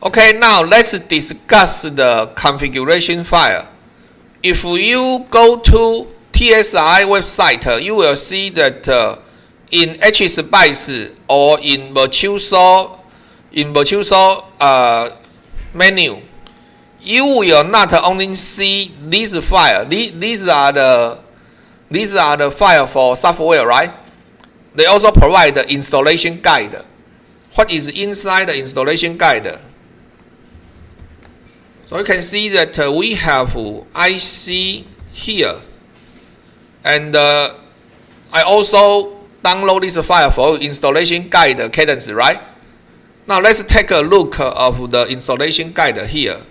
Okay, now let's discuss the configuration file. If you go to TSI website, you will see that in HSpice or in Virtuoso menu, you will not only see this file. These are the file for software, right? They also provide the installation guide. What is inside the installation guide? So you can see that we have IC here, and I also download this file for installation guide Cadence, right? Now let's take a look of the installation guide here.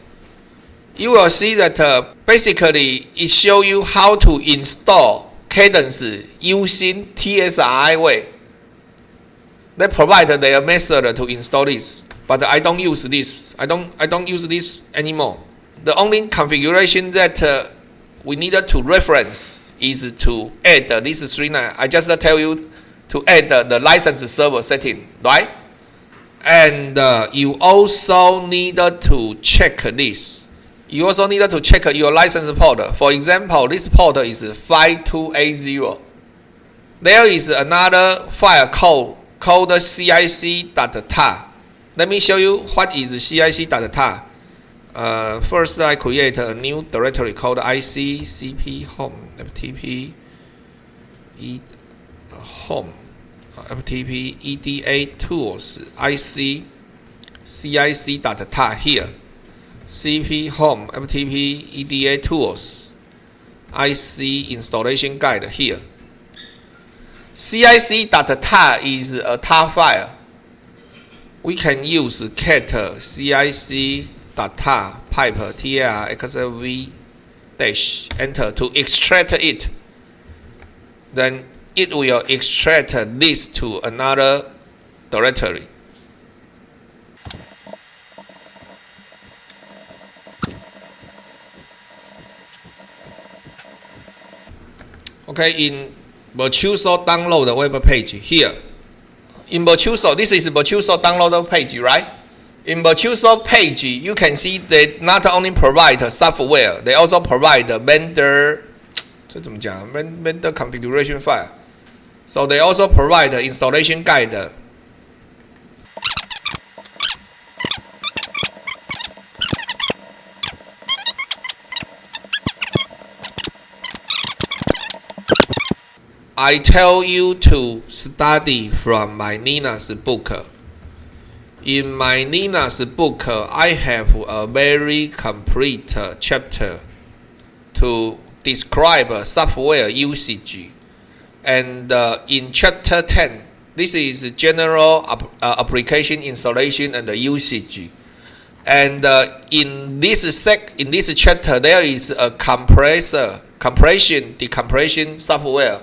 You will see that basically it shows you how to install Cadence using TSI way. They provide their method to install this, but I don't use this. I don't use this anymore. The only configuration that we needed to reference is to add this string. I just tell you to add the license server setting, right? And you also needed to check this. You also needed to check your license port. For example, this port is 5280. There is another file called cic.tar. Let me show you what is cic.tar. First, I create a new directory called IC cp home ftp home ftp eda tools IC cic.tar here. cp home ftp eda tools IC installation guide here. cic.tar is a tar file. We can use cat cic.tar pipe tar xlv dash enter to extract it. Then it will extract this to another directory. Okay, in Virtuoso download web page here. In Virtuoso, this is Virtuoso download page, right? In Virtuoso page, you can see they not only provide software, they also provide the vendor configuration file. So they also provide the installation guide. I tell you to study from my Nina's book. In my Nina's book, I have a very complete chapter to describe software usage. And in chapter 10, this is general application installation and usage. And in this chapter, there is a decompression software.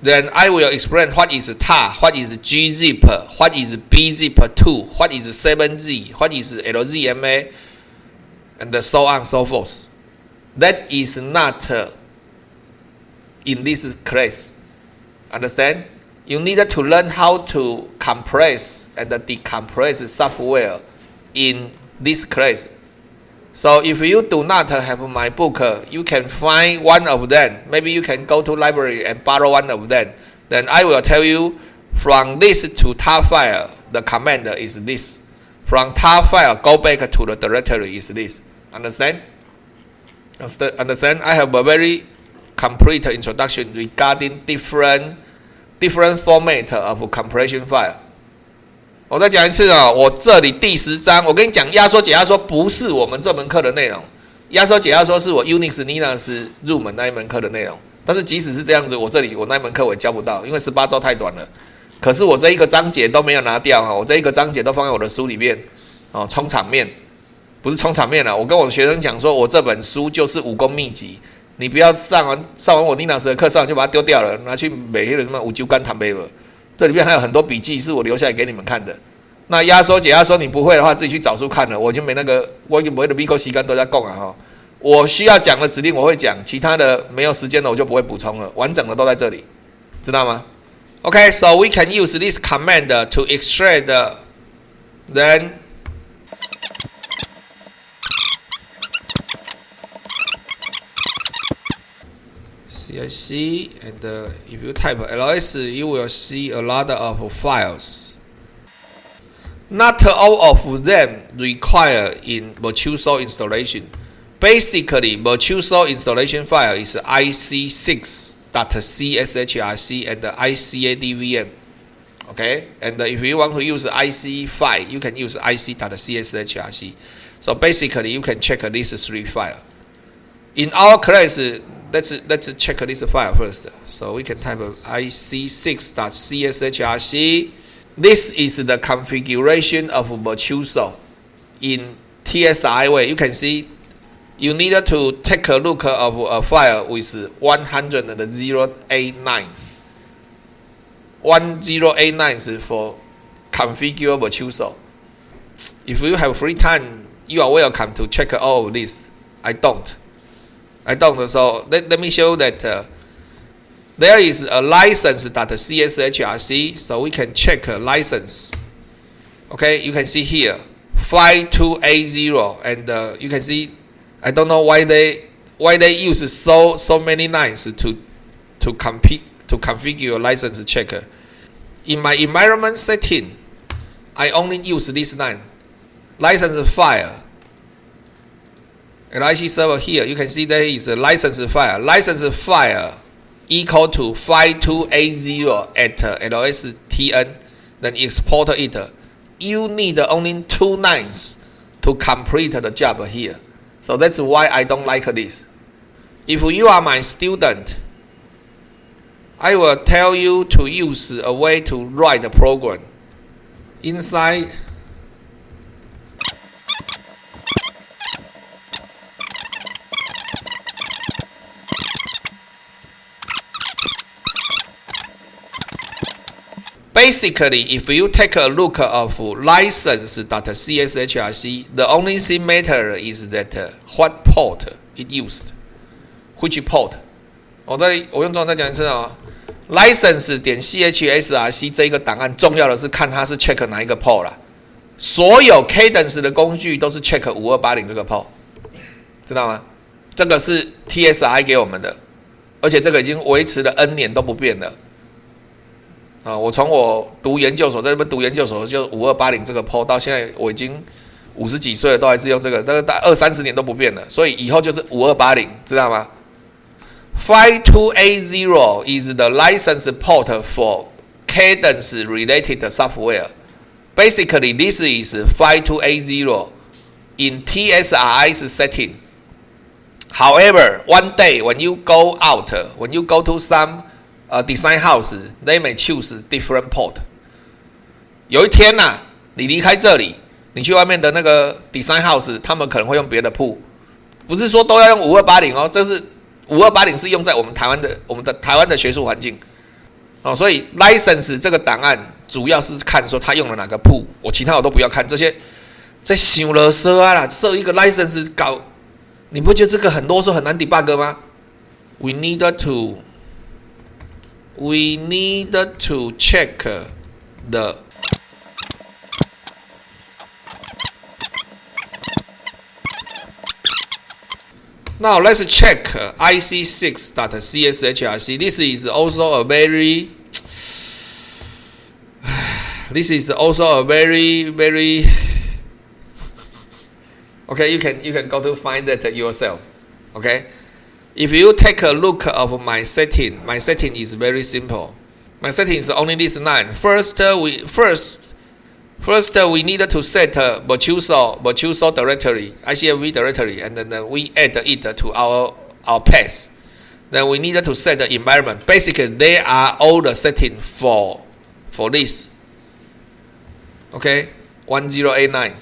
Then I will explain what is tar, what is gzip, what is bzip2, what is 7z, what is LZMA, and so on and so forth. That is not in this class. Understand? You need to learn how to compress and decompress software in this class. So if you do not have my book, you can find one of them. Maybe you can go to library and borrow one of them. Then I will tell you from this to tar file, the command is this. From tar file, go back to the directory is this. Understand? Understand? I have a very complete introduction regarding different format of compression file. 我再讲一次啊，我这里第10章，我跟你讲压缩解压缩不是我们这门课的内容，压缩解压缩是我 Unix Linux 入门那一门课的内容。但是即使是这样子，我那一门课我也教不到，因为18周太短了。可是我这一个章节都没有拿掉哈，我这一个章节都放在我的书里面哦，充场面不是充场面了。我跟我的学生讲说，我这本书就是武功秘籍，你不要上完我 Linux 的课上就把它丢掉了，拿去买那个什么五九干谈杯了。这里面还有很多笔记是我留下来给你们看的。那压缩解压缩你不会的话，自己去找书看了。我已经没那个，我已经没的 Vigo 时间都在讲了哈。我需要讲的指令我会讲，其他的没有时间的我就不会补充了，完整的都在这里，知道吗 ？Okay, so we can use this command to extract then CIC, and if you type ls, you will see a lot of files. Not all of them require in Virtuoso installation. Basically, Virtuoso installation file is IC6.CSHRC and the ICADVM. Okay, and if you want to use IC5, you can use IC.CSHRC. So basically, you can check these three files. In our class, let's check this file first. So we can type IC6.CSHRC. This is the configuration of Virtuoso in TSI way. You can see you need to take a look of a file with 1089. 1089 for configure Virtuoso. If you have free time, you are welcome to check all of this. I don't. So let me show that there is a license.CSHRC, so we can check a license. Okay, you can see here 5280, and you can see I don't know why they use so many lines to configure a license checker. In my environment setting, I only use this line, license file. LIC server here, you can see there is a license file. License file equal to 5280 at LSTN. Then export it. You need only 2 lines to complete the job here. So that's why I don't like this. If you are my student, I will tell you to use a way to write a program. Inside basically, if you take a look of license.CSHRC, the only thing matter is that what port it used, which port. 我用中文再讲一次啊 ，license.chsrc 这个档案重要的是看它是 check 哪一个 port 啦。所有 Cadence 的工具都是 check 5280这个 port， 知道吗？这个是 TSI 给我们的，而且这个已经维持了 N 年都不变了。我从我读研究所，在这边读研究所就5280这个 port 到现在我已经50几岁了，都还是用这个，大概20-30年都不变了，所以以后就是5280，知道吗？5280 is the license port for Cadence related software. Basically, this is 5280 in TSRI's setting. However, one day when you go out, when you go to some design house, they may choose different port. 有一天呐，你离开这里，你去外面的那个 design house， 他们可能会用别的铺，不是说都要用5280哦，这是5280是用在我们台湾的学术环境。所以 license 这个档案主要是看说他用了哪个铺，我其他我都不要看，这些在想了设啊啦，设一个 license 搞，你不觉得这个很啰嗦很难 debug 吗 ？We need to check the Now let's check IC6.CSHRC. This is also a very okay. You can go to find that yourself. Okay. If you take a look of my setting is very simple. My setting is only this line. First, we need to set Virtuoso directory, ICMV directory, and then we add it to our path. Then we need to set the environment. Basically, they are all the setting for this. Okay, 1089.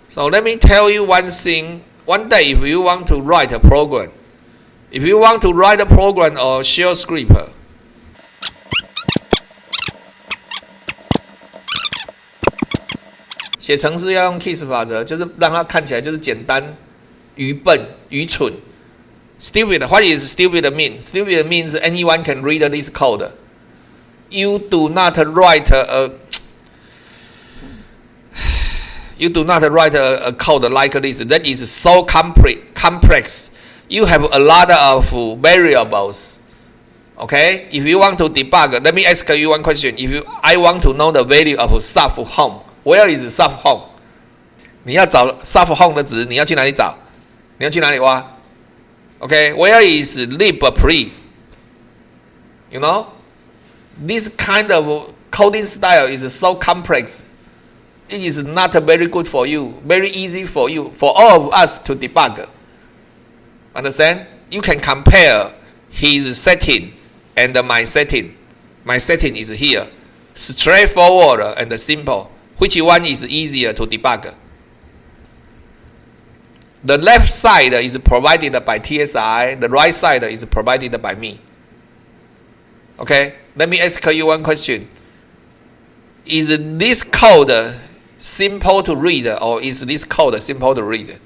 So let me tell you one thing. One day, if you want to write a program or shell script,写程式要用 KISS 法则，就是让它看起来就是简单、愚蠢。Stupid. What is stupid mean? Stupid means anyone can read this code. You do not write a code like this. That is so complex. you have a lot of variables. Okay, if you want to debug, let me ask you one question. I want to know the value of sub home, where is sub home? 你要找 sub home 的值，你要去哪里找？你要去哪里挖 ？Okay, where is lib pre? You know, this kind of coding style is so complex. It is not very good for you, very easy for you, for all of us to debug. Understand? You can compare his setting and my setting. My setting is here. Straightforward and simple. Which one is easier to debug? The left side is provided by TSI. The right side is provided by me. Okay? Let me ask you one question. Is this code simple to read or is this code simple to read?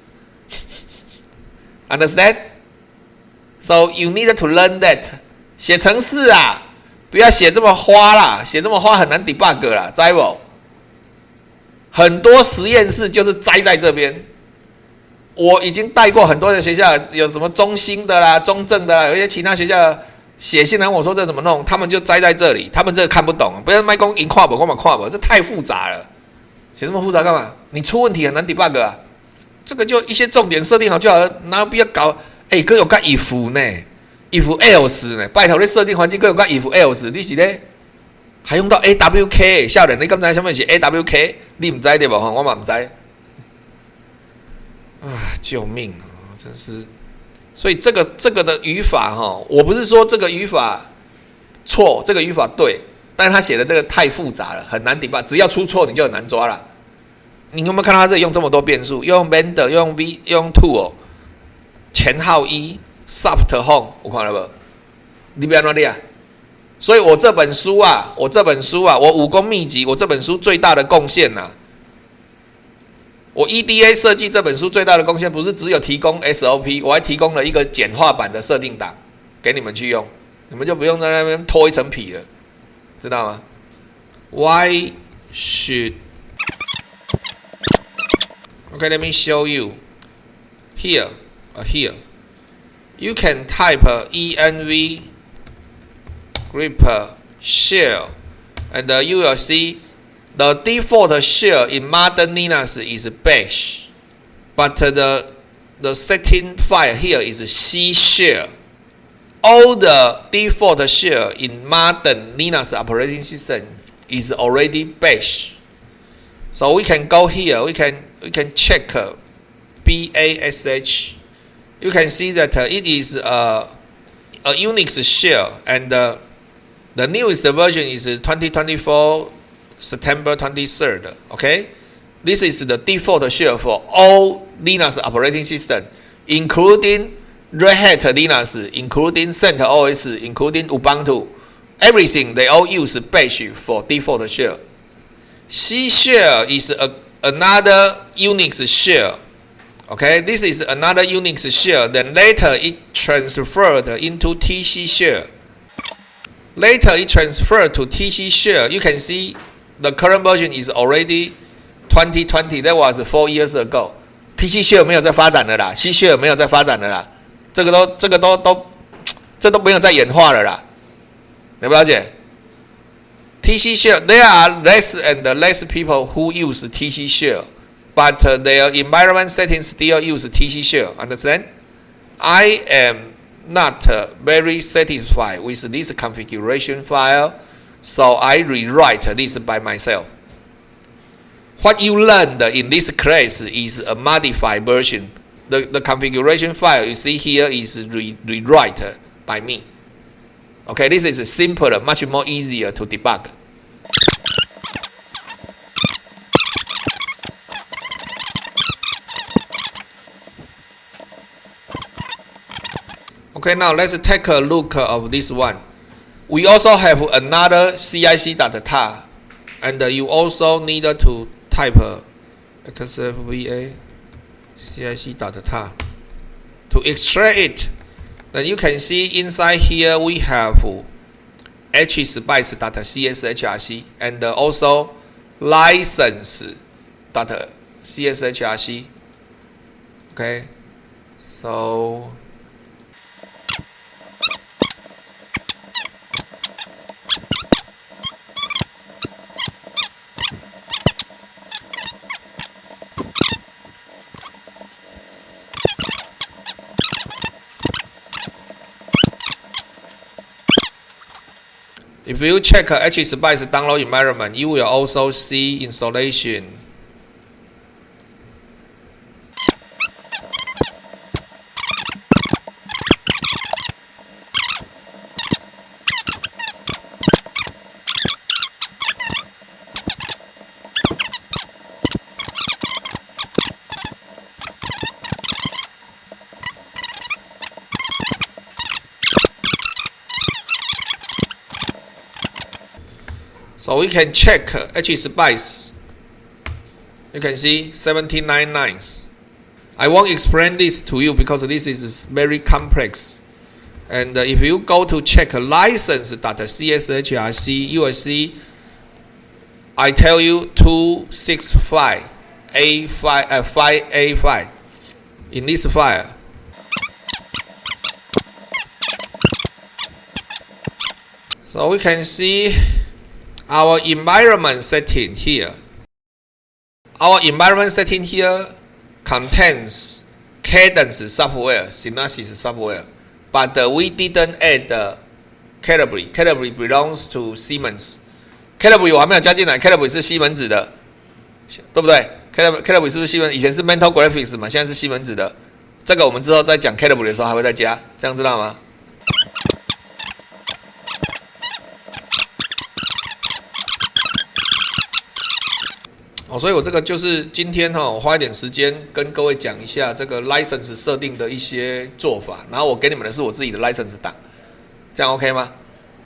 Understand? So you need to learn that. 写程式啊，不要写这么花啦，写这么花很难 debug 啦，知不？很多实验室就是栽在这边。我已经带过很多的学校，有什么中兴的啦、中正的啦，有一些其他学校写信来问我说这怎么弄，他们就栽在这里，他们这个看不懂，不要卖公赢跨不，我买跨不，这太复杂了，写这么复杂干嘛？你出问题很难 debug 啊。这个就一些重点设定好就好了，哪有必要搞？哥有个 if 呢 ，if else 呢？拜托你设定环境各有个 if else， 你是咧还用到 AWK？ 少年，你刚才上面写 AWK， 你唔知对不？我嘛唔知。啊，救命啊！真是，所以这个的语法哈，我不是说这个语法错，这个语法对，但是他写的这个太复杂了，很难 debug， 只要出错你就很难抓了。你有没有看到他这里用这么多变数？又用 Bender， 又用 V， 又用 Tool， 前号一 ，Soft Home， 我看了不？你不要哪里啊？所以我这本书啊，我武功秘籍，我这本书最大的贡献呐。我 EDA 设计这本书最大的贡献，不是只有提供 SOP， 我还提供了一个简化版的设定档给你们去用，你们就不用在那边脱一层皮了，知道吗 ？Why should Okay, let me show you. Here, here. You can type env grep shell, and you will see the default shell in modern Linux is bash, but the setting file here is C shell. All the default shell in modern Linux operating system is already bash. So we can go here. We can check BASH. You can see that it is a Unix shell, and the newest version is 2024 September 23rd. Okay, this is the default shell for all Linux operating system, including Red Hat Linux, including CentOS, including Ubuntu. Everything they all use Bash for default shell. C shell is another Unix shell. Okay, this is another Unix shell. Then later it transferred into TC shell. Later it transferred to TC shell. You can see the current version is already 2020. That was 4 years ago. TC shell 没有在发展了啦 ，C shell 没有在发展了啦，这都没有在演化了啦，了不了解？ TC shell, there are less and less people who use TC shell, but their environment settings still use TC shell. Understand? I am not very satisfied with this configuration file, so I rewrite this by myself. What you learned in this class is a modified version. The configuration file you see here is rewrite by me. Okay, this is simpler, much more easier to debug. Okay, now let's take a look of this one. We also have another CIC.tar, and you also need to type xfva cic.tar to extract it. Then you can see inside here we have hspice.cshrc and also license.cshrc. Okay, so If you check HSpice download environment, you will also see installation. So we can check HSpice. You can see 1799. I won't explain this to you because this is very complex. And if you go to check license.cshrc, you will see I tell you 265A5 5A5 in this file. So we can see our environment setting here. Our environment setting here contains Cadence software, Synopsys software, but we didn't add Calibre. Calibre belongs to Siemens. Calibre 我还没有加进来 ，Calibre 是西门子的，对不对 ？Calibre 是不是西门？以前是 Mental Graphics 嘛，现在是西门子的。这个我们之后在讲 Calibre 的时候还会再加，这样知道吗？所以我这个就是今天我花一点时间跟各位讲一下这个 license 设定的一些做法，然后我给你们的是我自己的 license 档，这样 OK 吗？